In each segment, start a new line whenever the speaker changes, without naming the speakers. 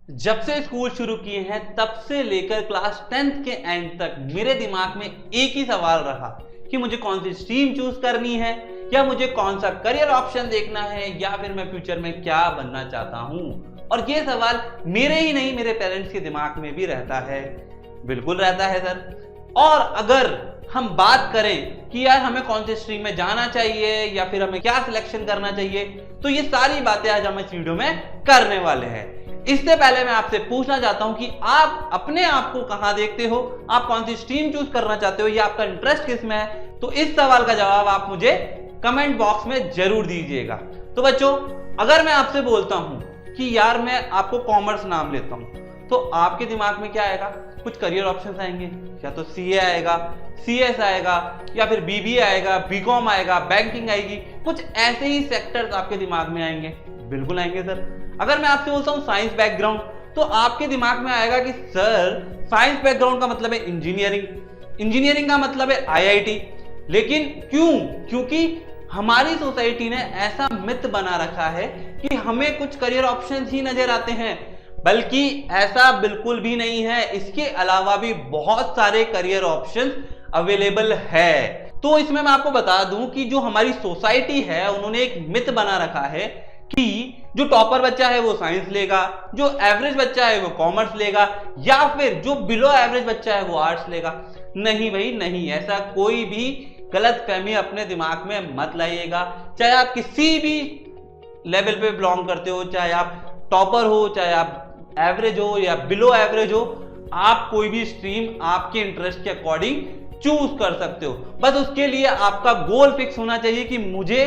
जब से स्कूल शुरू किए हैं तब से लेकर क्लास 10th के एंड तक मेरे दिमाग में एक ही सवाल रहा कि मुझे कौन सी स्ट्रीम चूज करनी है या मुझे कौन सा करियर ऑप्शन देखना है या फिर मैं फ्यूचर में क्या बनना चाहता हूं। और ये सवाल मेरे ही नहीं मेरे पेरेंट्स के दिमाग में भी रहता है। बिल्कुल रहता है सर। और अगर हम बात करें कि यार हमें कौन सी स्ट्रीम में जाना चाहिए या फिर हमें क्या सिलेक्शन करना चाहिए, तो ये सारी बातें आज हम इस वीडियो में करने वाले हैं। इससे पहले मैं आपसे पूछना चाहता हूं कि आप अपने आप को कहां देखते हो, आप कौन सी स्ट्रीम चूज करना चाहते हो या आपका इंटरेस्ट किस में है। तो इस सवाल का जवाब आप मुझे कमेंट बॉक्स में जरूर दीजिएगा। तो बच्चों, अगर मैं आपसे बोलता हूं कि यार मैं आपको कॉमर्स नाम लेता हूं, तो आपके दिमाग में क्या आएगा? कुछ करियर ऑप्शंस आएंगे, या तो सीए आएगा, सीएस आएगा, या फिर बीबीए आएगा, बीकॉम आएगा, बैंकिंग आएगी, कुछ ऐसे ही सेक्टर्स आपके दिमाग में आएंगे। बिल्कुल आएंगे सर। अगर मैं आपसे बोलता हूं साइंस बैकग्राउंड, तो आपके दिमाग में आएगा कि सर साइंस बैकग्राउंड का मतलब है इंजीनियरिंग, इंजीनियरिंग का मतलब है आईआईटी। लेकिन क्यों? क्योंकि हमारी सोसाइटी ने ऐसा मिथ बना रखा है कि हमें कुछ करियर ऑप्शंस ही नजर आते हैं, बल्कि ऐसा बिल्कुल भी नहीं है। इसके अलावा भी बहुत सारे करियर ऑप्शंस अवेलेबल है। तो इसमें मैं आपको बता दूं कि जो हमारी सोसाइटी है उन्होंने एक मिथ बना रखा है कि जो टॉपर बच्चा है वो साइंस लेगा, जो एवरेज बच्चा है वो कॉमर्स लेगा, या फिर जो बिलो एवरेज बच्चा है वो आर्ट्स लेगा। नहीं भाई नहीं, ऐसा कोई भी गलत फहमी अपने दिमाग में मत लाइएगा। चाहे आप किसी भी लेवल पे बिलोंग करते हो, चाहे आप टॉपर हो, चाहे आप एवरेज हो या बिलो एवरेज हो, आप कोई भी स्ट्रीम आपके इंटरेस्ट के अकॉर्डिंग चूज कर सकते हो। बस उसके लिए आपका गोल फिक्स होना चाहिए कि मुझे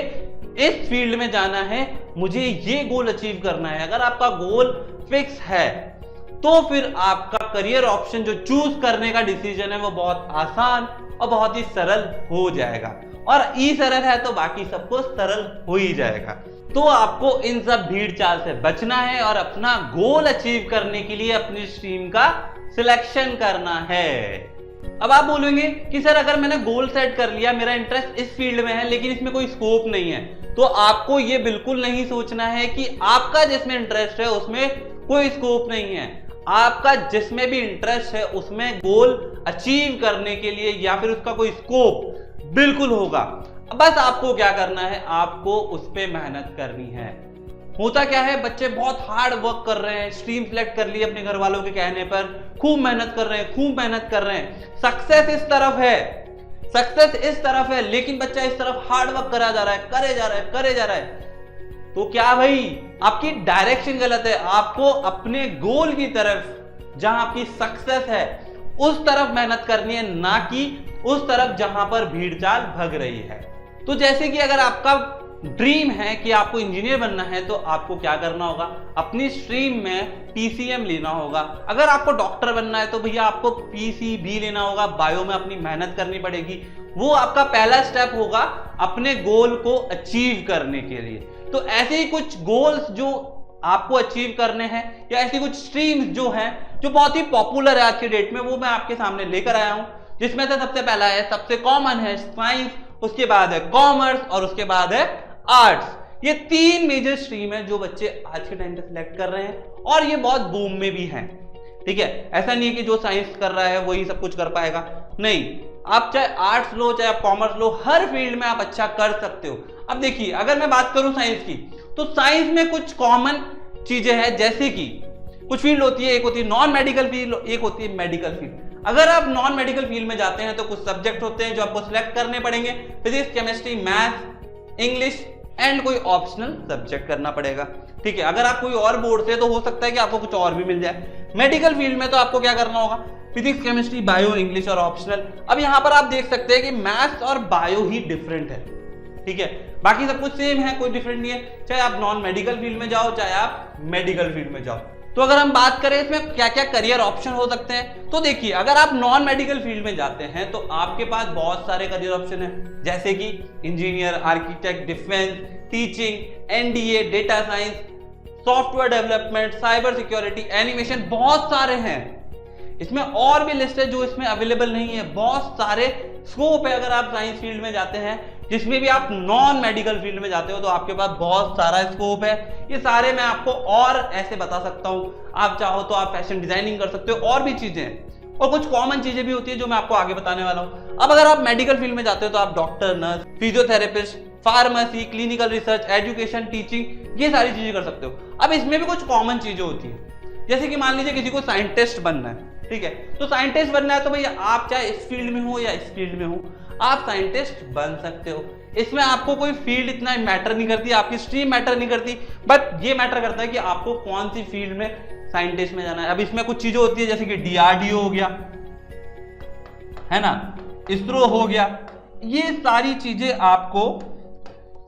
इस फील्ड में जाना है, मुझे ये गोल अचीव करना है। अगर आपका गोल फिक्स है तो फिर आपका करियर ऑप्शन जो चूज करने का डिसीजन है वो बहुत आसान और बहुत ही सरल हो जाएगा। और ई सरल है तो बाकी सबको सरल हो ही जाएगा। तो आपको इन सब भीड़ चाल से बचना है और अपना गोल अचीव करने के लिए अपनी स्ट्रीम का सिलेक्शन करना है। अब आप बोलेंगे कि सर अगर मैंने गोल सेट कर लिया, मेरा इंटरेस्ट इस फील्ड में है लेकिन इसमें कोई स्कोप नहीं है, तो आपको ये बिल्कुल नहीं सोचना है कि आपका जिसमें इंटरेस्ट है उसमें कोई स्कोप नहीं है। आपका जिसमें भी इंटरेस्ट है उसमें गोल अचीव करने के लिए या फिर उसका कोई स्कोप बिल्कुल होगा। बस आपको क्या करना है, आपको उस पर मेहनत करनी है। होता क्या है, बच्चे बहुत हार्ड वर्क कर रहे हैं, स्ट्रीम सिलेक्ट कर ली अपने घर वालों के कहने पर, खूब मेहनत कर रहे हैं, खूब मेहनत कर रहे हैं, सक्सेस इस तरफ है, सक्सेस इस तरफ है, लेकिन बच्चा इस तरफ हार्ड वर्क करा जा रहा है, करे जा रहा है, करे जा रहा है। तो क्या भाई, आपकी डायरेक्शन गलत है। आपको अपने गोल की तरफ, जहां आपकी सक्सेस है उस तरफ मेहनत करनी है, ना कि उस तरफ जहां पर भीड़ चाल भग रही है। तो जैसे कि अगर आपका ड्रीम है कि आपको इंजीनियर बनना है, तो आपको क्या करना होगा, अपनी स्ट्रीम में पीसीएम लेना होगा। अगर आपको डॉक्टर बनना है तो भैया आपको पीसीबी लेना होगा, बायो में अपनी मेहनत करनी पड़ेगी। वो आपका पहला स्टेप होगा अपने गोल को अचीव करने के लिए। तो ऐसे ही कुछ गोल्स जो आपको अचीव करने हैं या ऐसी कुछ स्ट्रीम्स जो हैं जो बहुत ही पॉपुलर है आज के डेट में, वो मैं आपके सामने लेकर आया हूं। जिसमें से सबसे पहला है, सबसे कॉमन है साइंस, उसके बाद है कॉमर्स और उसके बाद है आर्ट्स। ये तीन मेजर स्ट्रीम है जो बच्चे आज के टाइम पे सिलेक्ट कर रहे हैं और ये बहुत बूम में भी हैं। ठीक है, ऐसा नहीं है कि जो साइंस कर रहा है वही सब कुछ कर पाएगा, नहीं। आप चाहे आर्ट्स लो चाहे आप कॉमर्स लो, हर फील्ड में आप अच्छा कर सकते हो। अब देखिए, अगर मैं बात करूं साइंस की, तो साइंस में कुछ कॉमन चीजें हैं, जैसे कि कुछ फील्ड होती है, एक होती है नॉन मेडिकल फील्ड, एक होती है मेडिकल फील्ड। अगर आप नॉन मेडिकल फील्ड में जाते हैं तो कुछ सब्जेक्ट होते हैं जो आपको सिलेक्ट करने पड़ेंगे, physics, chemistry, math, English and कोई ऑप्शनल सब्जेक्ट करना पड़ेगा। ठीक है, अगर आप कोई और बोर्ड से, तो हो सकता है कि आपको कुछ और भी मिल जाए। मेडिकल फील्ड में तो आपको क्या करना होगा, फिजिक्स, केमिस्ट्री, बायो, इंग्लिश और ऑप्शनल। अब यहां पर आप देख सकते हैं कि मैथ्स और बायो ही डिफरेंट है। ठीक है, बाकी सब कुछ सेम है, कोई डिफरेंट नहीं है, चाहे आप नॉन मेडिकल फील्ड में जाओ चाहे आप मेडिकल फील्ड में जाओ। तो अगर हम बात करें इसमें क्या क्या करियर ऑप्शन हो सकते हैं, तो देखिए, अगर आप नॉन मेडिकल फील्ड में जाते हैं तो आपके पास बहुत सारे करियर ऑप्शन हैं, जैसे कि engineer, architect, defence, teaching, NDA, data science, software development, cyber security, animation, बहुत सारे हैं। इसमें और भी लिस्ट है जो इसमें अवेलेबल नहीं है, बहुत सारे स्कोप है अगर आप साइंस फील्ड में जाते हैं। जिसमें भी आप नॉन मेडिकल फील्ड में जाते हो तो आपके पास बहुत सारा स्कोप है। ये सारे मैं आपको और ऐसे बता सकता हूं, आप चाहो तो आप फैशन डिजाइनिंग कर सकते हो, और भी चीजें हैं और कुछ कॉमन चीजें भी होती है जो मैं आपको आगे बताने वाला हूं। अब अगर आप मेडिकल फील्ड में जाते हो तो आप doctor, nurse, physiotherapist, pharmacy, clinical research, education, teaching, ये सारी चीजें कर सकते हो। अब इसमें भी कुछ कॉमन चीजें होती है, जैसे कि मान लीजिए किसी को साइंटिस्ट बनना है, ठीक है, तो साइंटिस्ट बनना है तो भैया आप चाहे इस फील्ड में हो या इस फील्ड में हो, आप साइंटिस्ट बन सकते हो। इसमें आपको कोई फील्ड इतना मैटर नहीं करती, आपकी स्ट्रीम मैटर नहीं करती, बट ये मैटर करता है कि आपको कौन सी फील्ड में साइंटिस्ट में जाना है। अब इसमें कुछ चीजें होती है जैसे कि डीआरडीओ हो गया, है ना, इसरो हो गया, ये सारी चीजें आपको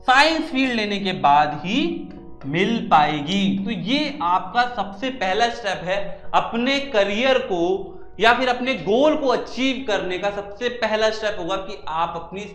साइंस फील्ड लेने के बाद ही मिल पाएगी। तो ये आपका सबसे पहला स्टेप है अपने करियर को या फिर अपने गोल को अचीव करने का। सबसे पहला स्टेप होगा कि आप अपनी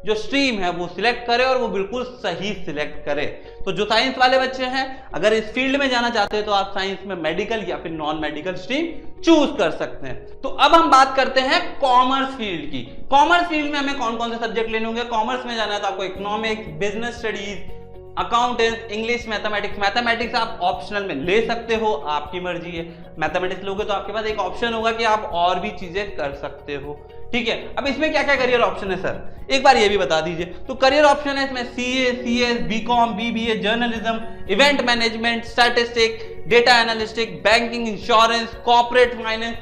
जो स्ट्रीम है वो सिलेक्ट करें और वो बिल्कुल सही सिलेक्ट करें। तो जो साइंस वाले बच्चे हैं, अगर इस फील्ड में जाना चाहते हैं तो आप साइंस में मेडिकल या फिर नॉन मेडिकल स्ट्रीम चूज कर सकते हैं। तो अब हम बात करते हैं कॉमर्स फील्ड की। कॉमर्स फील्ड में हमें कौन कौन से सब्जेक्ट लेने होंगे। कॉमर्स में जाना है तो आपको economics, business studies, accountancy, English, mathematics. Mathematics आप ऑप्शनल में ले सकते हो, आपकी मर्जी है। मैथमेटिक्स लोगे तो आपके पास एक ऑप्शन होगा कि आप और भी चीजें कर सकते हो, ठीक है। अब इसमें क्या क्या करियर ऑप्शन है सर, एक बार ये भी बता दीजिए। तो करियर ऑप्शन है इसमें CA, CS, BCom, BBA, journalism, event management, statistic, data analytics, banking, insurance, corporate finance,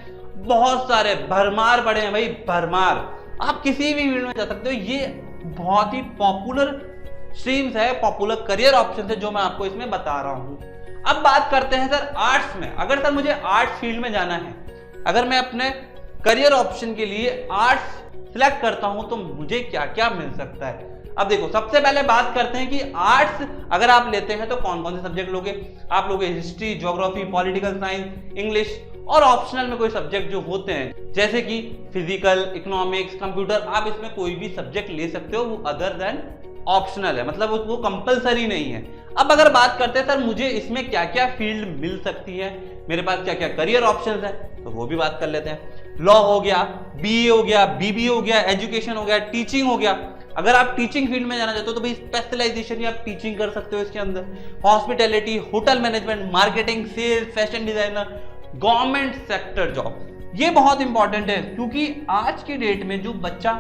बहुत सारे भरमार पड़े हैं भाई, भरमार। आप किसी भी फील्ड में जा सकते हो। ये बहुत ही पॉपुलर स्ट्रीम्स है, पॉपुलर करियर ऑप्शन है जो मैं आपको इसमें बता रहा हूं। अब बात करते हैं सर आर्ट्स में। अगर सर मुझे आर्ट्स फील्ड में जाना है, अगर मैं अपने करियर ऑप्शन के लिए आर्ट्स सिलेक्ट करता हूं तो मुझे क्या क्या मिल सकता है। अब देखो, सबसे पहले बात करते हैं कि आर्ट्स अगर आप लेते हैं तो कौन कौन से सब्जेक्ट लोगे। आप लोगे history, geography, political science, English, और ऑप्शनल में कोई सब्जेक्ट जो होते हैं जैसे कि फिजिकल, इकोनॉमिक्स, कंप्यूटर, आप इसमें कोई भी सब्जेक्ट ले सकते हो, वो अदर देन ऑप्शनल है, मतलब वो कंपलसरी नहीं है। अब अगर बात करते हैं सर मुझे इसमें क्या क्या फील्ड मिल सकती है, मेरे पास क्या क्या करियर ऑप्शंस है, तो वो भी बात कर लेते हैं। लॉ हो गया, बीए हो गया, बीबीए हो गया, एजुकेशन हो गया, टीचिंग हो गया। अगर आप टीचिंग फील्ड में जाना चाहते हो तो भाई स्पेशलाइजेशन ही आप टीचिंग कर सकते हो इसके अंदर। Hospitality, hotel management, marketing, sales, fashion designer, government sector job. ये बहुत इंपॉर्टेंट है क्योंकि आज की डेट में जो बच्चा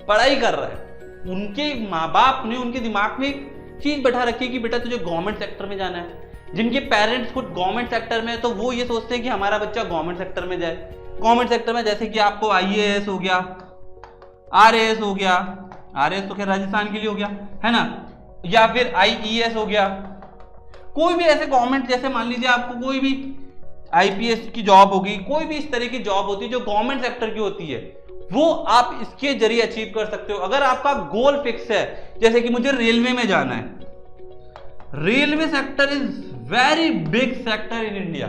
पढ़ाई कर रहा है उनके माँ बाप ने उनके दिमाग में एक चीज बैठा रखी है कि बेटा तुझे गवर्नमेंट सेक्टर में जाना है। जिनके पेरेंट्स खुद गवर्नमेंट सेक्टर में है तो वो ये सोचते हैं कि हमारा बच्चा गवर्नमेंट सेक्टर में जाए। गवर्नमेंट सेक्टर में जैसे कि आपको आईएएस हो गया, आरएएस हो गया, आरएएस तो खैर राजस्थान के लिए हो गया, है ना, या फिर आईईएस हो गया, कोई भी ऐसे गवर्नमेंट, जैसे मान लीजिए आपको कोई भी आईपीएस की जॉब होगी, कोई भी इस तरह की जॉब होती है जो गवर्नमेंट सेक्टर की होती है, वो आप इसके जरिए अचीव कर सकते हो। अगर आपका गोल फिक्स है, जैसे कि मुझे रेलवे में जाना है, railway sector is very big sector in India.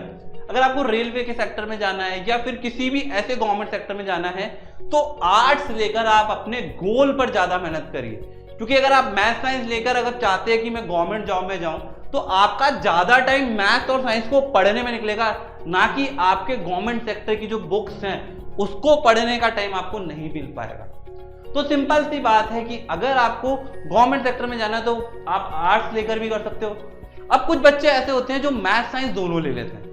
अगर आपको रेलवे के सेक्टर में जाना है या फिर किसी भी ऐसे गवर्नमेंट सेक्टर में जाना है तो आर्ट्स लेकर आप अपने गोल पर ज्यादा मेहनत करिए। क्योंकि अगर आप मैथ साइंस लेकर अगर चाहते हैं कि मैं गवर्नमेंट जॉब में जाऊं तो आपका ज्यादा टाइम मैथ और साइंस को पढ़ने में निकलेगा, ना कि आपके गवर्नमेंट सेक्टर की जो बुक्स हैं उसको पढ़ने का टाइम आपको नहीं मिल पाएगा। तो सिंपल सी बात है कि अगर आपको गवर्नमेंट सेक्टर में जाना है तो आप आर्ट्स लेकर भी कर सकते हो। अब कुछ बच्चे ऐसे होते हैं जो मैथ साइंस दोनों ले लेते हैं।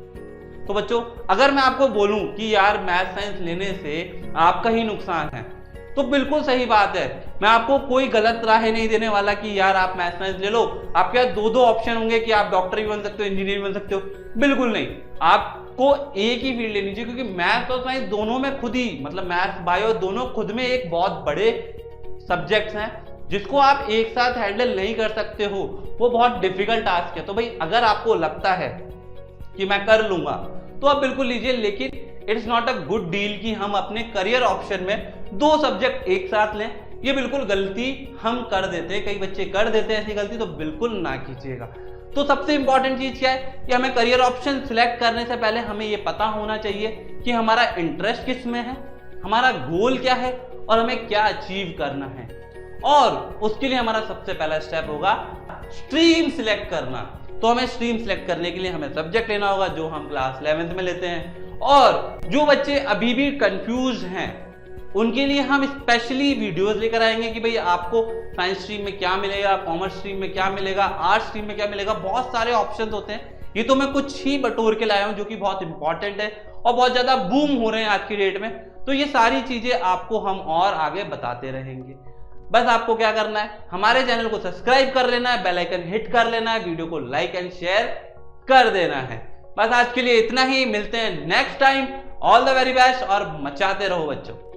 तो बच्चों, अगर मैं आपको बोलूं कि यार मैथ साइंस लेने से आपका ही नुकसान है, तो बिल्कुल सही बात है। मैं आपको कोई गलत राह नहीं देने वाला कि यार आप मैथ साइंस ले लो, आपके पास दो ऑप्शन होंगे कि आप डॉक्टर भी बन सकते हो, इंजीनियर भी बन सकते हो। बिल्कुल नहीं, आपको एक ही फील्ड लेनी चाहिए, क्योंकि मैथ और साइंस दोनों में खुद ही, मतलब मैथ बायो दोनों खुद में एक बहुत बड़े सब्जेक्ट्स हैं जिसको आप एक साथ हैंडल नहीं कर सकते हो, वो बहुत डिफिकल्ट टास्क है। तो भाई अगर आपको लगता है कि मैं कर लूंगा तो आप बिल्कुल लीजिए, लेकिन it's not a good deal कि हम अपने करियर ऑप्शन में दो सब्जेक्ट एक साथ लें। ये बिल्कुल गलती हम कर देते हैं, कई बच्चे कर देते हैं ऐसी गलती, तो बिल्कुल ना कीजिएगा। तो सबसे इंपॉर्टेंट चीज क्या है कि हमें करियर ऑप्शन सिलेक्ट करने से पहले हमें ये पता होना चाहिए कि हमारा इंटरेस्ट किस में है, हमारा गोल क्या है और हमें क्या अचीव करना है। और उसके लिए हमारा सबसे पहला स्टेप होगा स्ट्रीम सिलेक्ट करना। तो हमें स्ट्रीम सिलेक्ट करने के लिए हमें सब्जेक्ट लेना होगा जो हम क्लास 11th में लेते हैं। और जो बच्चे अभी भी कंफ्यूज हैं उनके लिए हम स्पेशली वीडियोस लेकर आएंगे कि भाई आपको साइंस स्ट्रीम में क्या मिलेगा, कॉमर्स स्ट्रीम में क्या मिलेगा, आर्ट्स स्ट्रीम में क्या मिलेगा। बहुत सारे ऑप्शंस होते हैं, ये तो मैं कुछ ही बटोर के लाया हूं जो कि बहुत इंपॉर्टेंट है और बहुत ज्यादा बूम हो रहे हैं आज की डेट में। तो ये सारी चीजें आपको हम और आगे बताते रहेंगे। बस आपको क्या करना है, हमारे चैनल को सब्सक्राइब कर लेना है, बेल आइकन हिट कर लेना है, वीडियो को लाइक एंड शेयर कर देना है। बस आज के लिए इतना ही, मिलते हैं next time. All the very best और मचाते रहो बच्चों।